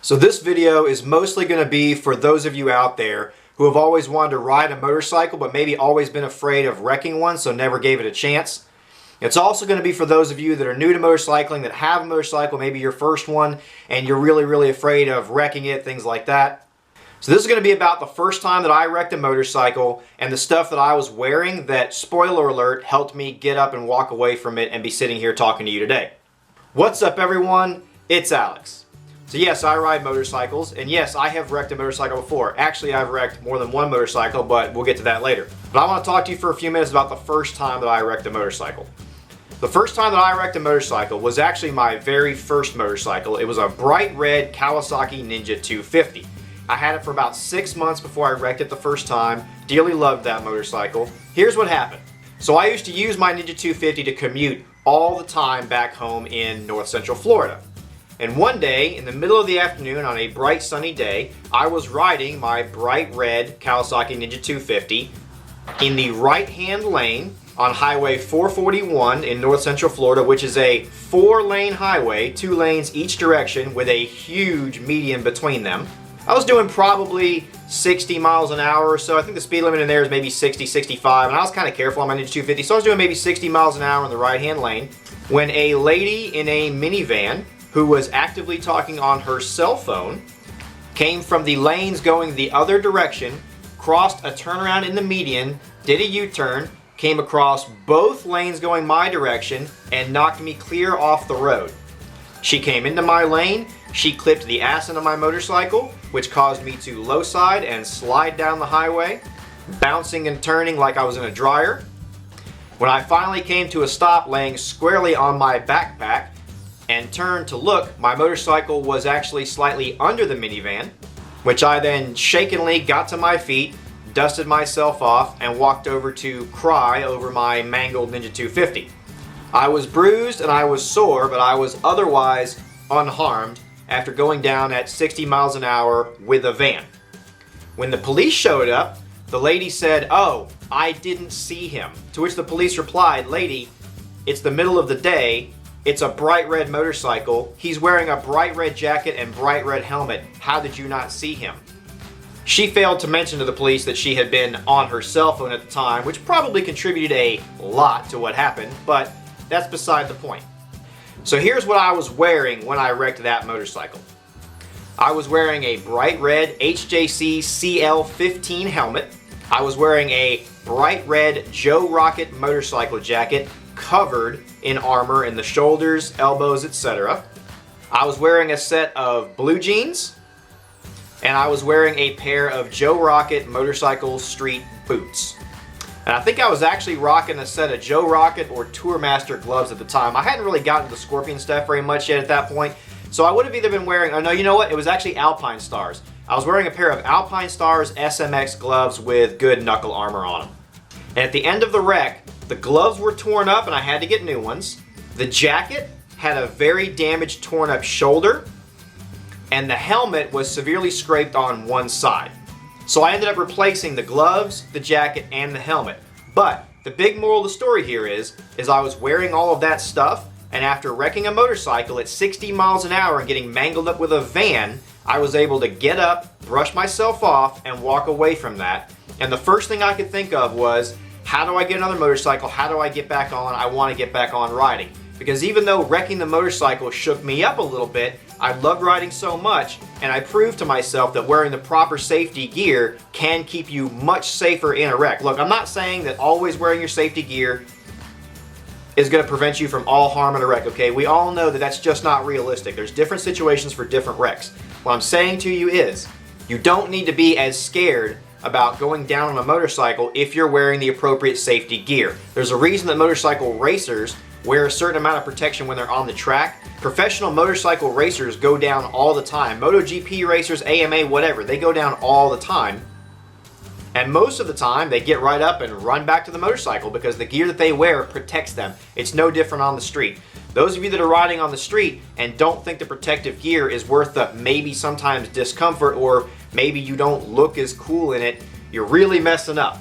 So this video is mostly going to be for those of you out there who have always wanted to ride a motorcycle but maybe always been afraid of wrecking one, so never gave it a chance. It's also going to be for those of you that are new to motorcycling, that have a motorcycle, maybe your first one, and you're really afraid of wrecking it, things like that. So this is going to be about the first time that I wrecked a motorcycle and the stuff that I was wearing that, spoiler alert, helped me get up and walk away from it and be sitting here talking to you today. What's up everyone? It's Alex. So yes, I ride motorcycles, and yes, I have wrecked a motorcycle before. Actually, I've wrecked more than one motorcycle, but we'll get to that later. But I want to talk to you for a few minutes about the first time that I wrecked a motorcycle. The first time that I wrecked a motorcycle was actually my very first motorcycle. It was a bright red Kawasaki Ninja 250. I had it for about 6 months before I wrecked it the first time. Dearly loved that motorcycle. Here's what happened. So I used to use my Ninja 250 to commute all the time back home in North Central Florida. And one day, in the middle of the afternoon on a bright sunny day, I was riding my bright red Kawasaki Ninja 250 in the right-hand lane on Highway 441 in North Central Florida, which is a 4-lane highway, 2 lanes each direction with a huge median between them. I was doing probably 60 miles an hour or so. I think the speed limit in there is maybe 60, 65, and I was kind of careful on my Ninja 250, so I was doing maybe 60 miles an hour in the right-hand lane when a lady in a minivan who was actively talking on her cell phone came from the lanes going the other direction, crossed a turnaround in the median, did a U-turn, came across both lanes going my direction, and knocked me clear off the road. She came into my lane, she clipped the ass end of my motorcycle, which caused me to low side and slide down the highway, bouncing and turning like I was in a dryer. When I finally came to a stop laying squarely on my backpack and turned to look, my motorcycle was actually slightly under the minivan, which I then shakenly got to my feet, dusted myself off, and walked over to cry over my mangled Ninja 250. I was bruised and I was sore, but I was otherwise unharmed after going down at 60 miles an hour with a van. When the police showed up, the lady said, "Oh, I didn't see him." To which the police replied, "Lady, it's the middle of the day. It's a bright red motorcycle. He's wearing a bright red jacket and bright red helmet. How did you not see him?" She failed to mention to the police that she had been on her cell phone at the time, which probably contributed a lot to what happened, but that's beside the point. So here's what I was wearing when I wrecked that motorcycle. I was wearing a bright red HJC CL15 helmet. I was wearing a bright red Joe Rocket motorcycle jacket covered in armor in the shoulders, elbows, etc. I was wearing a set of blue jeans, and I was wearing a pair of Joe Rocket motorcycle street boots. And I think I was actually rocking a set of Joe Rocket or Tourmaster gloves at the time. I hadn't really gotten to the Scorpion stuff very much yet at that point, so I would have either been wearing, oh no, you know what, it was actually Alpine Stars. I was wearing a pair of Alpine Stars SMX gloves with good knuckle armor on them. And at the end of the wreck, the gloves were torn up and I had to get new ones. The jacket had a very damaged, torn up shoulder, and the helmet was severely scraped on one side. So I ended up replacing the gloves, the jacket, and the helmet. But the big moral of the story here is I was wearing all of that stuff, and after wrecking a motorcycle at 60 miles an hour and getting mangled up with a van, I was able to get up, brush myself off, and walk away from that. And the first thing I could think of was, how do I get another motorcycle? How do I get back on? I want to get back on riding. Because even though wrecking the motorcycle shook me up a little bit, I loved riding so much, and I proved to myself that wearing the proper safety gear can keep you much safer in a wreck. Look, I'm not saying that always wearing your safety gear is going to prevent you from all harm in a wreck, okay? We all know that that's just not realistic. There's different situations for different wrecks. What I'm saying to you is, you don't need to be as scared about going down on a motorcycle if you're wearing the appropriate safety gear. There's a reason that motorcycle racers wear a certain amount of protection when they're on the track. Professional motorcycle racers go down all the time. MotoGP racers, AMA, whatever, they go down all the time. And most of the time, they get right up and run back to the motorcycle because the gear that they wear protects them. It's no different on the street. Those of you that are riding on the street and don't think the protective gear is worth the maybe sometimes discomfort, or maybe you don't look as cool in it, you're really messing up.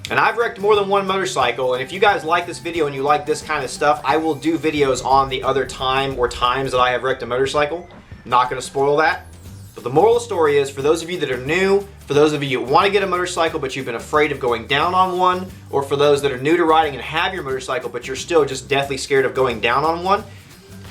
And I've wrecked more than one motorcycle, and if you guys like this video and you like this kind of stuff, I will do videos on the other time or times that I have wrecked a motorcycle. I'm not going to spoil that. But the moral of the story is, for those of you that are new, for those of you that want to get a motorcycle but you've been afraid of going down on one, or for those that are new to riding and have your motorcycle but you're still just deathly scared of going down on one,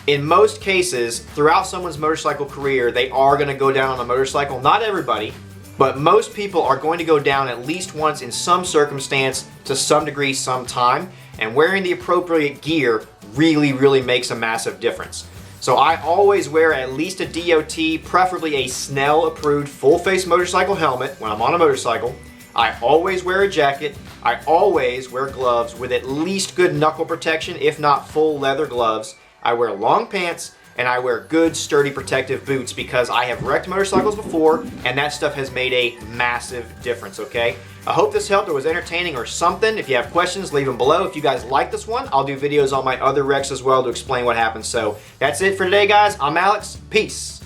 in most cases, throughout someone's motorcycle career, they are going to go down on a motorcycle. Not everybody, but most people are going to go down at least once in some circumstance, to some degree, sometime, and wearing the appropriate gear really, really makes a massive difference. So I always wear at least a DOT, preferably a Snell-approved full-face motorcycle helmet when I'm on a motorcycle. I always wear a jacket. I always wear gloves with at least good knuckle protection, if not full leather gloves. I wear long pants, and I wear good, sturdy, protective boots because I have wrecked motorcycles before, and that stuff has made a massive difference, okay? I hope this helped or was entertaining or something. If you have questions, leave them below. If you guys like this one, I'll do videos on my other wrecks as well to explain what happened. So that's it for today, guys. I'm Alex. Peace.